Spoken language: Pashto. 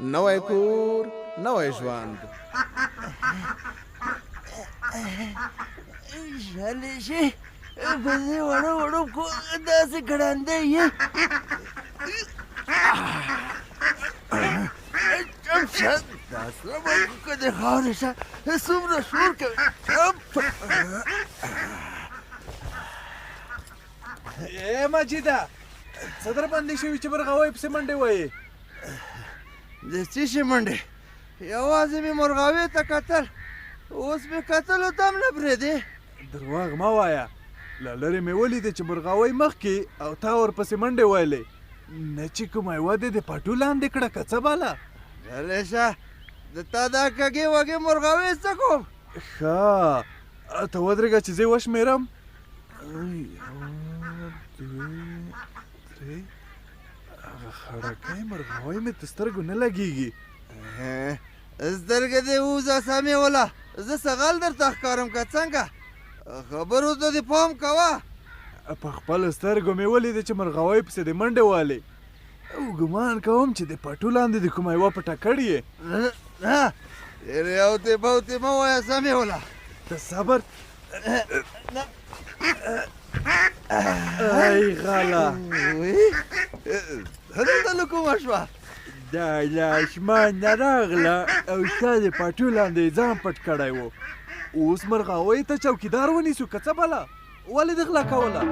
نوی کور نوی ژوند. شالې شي په دې وړو وړو کو داسې ګړندی یې چپ شه دا سمه که د خاورې شه څومره شور کوي چپ مجیده څه در باندې شوي چې مرغاوۍ پسې منډې وایې؟ د څه شي منډې یوازې مې مرغاوۍ ته کتل اوس مې کتلو ته هم نه پرېږدې. درواغ مه وایه، له لرې مې ولیدې چې مرغاوۍ مخکې او تا ورپسې منډې ویلې، نه چې کومه یوه دې د پټو لاندې کړه که څه باله؟ غلی شه د تا دا کږې وږې مرغاوۍ څه کوم؟ ښه ته ودرېږه چې زه یې وشمېرم. هغه خړکۍ مرغاوۍ مې تر سترګو نه لګېږي. سترګې دې ووځه سمې وله زه سغل درته ښکارم که څنګه خبرو ته دې پام کوه. په خپلو سترګو مې ولیدې چې مرغاوۍ پسې دې منډې والې او ګمان کوم چې د پټو لاندې د کومه یوه پټه کړې یې. نه ډېرې اوتې بوتې مه وایه سمې وله. ته صبر. ای غله دلته له کومه شوه؟ دا له اسمانه راغله او ستا د پټو لاندې ځان پټ کړی و. اوس مرغاوۍ ته چوکیدار ونیسو که څه بله؟ ولې دې غلا کوله؟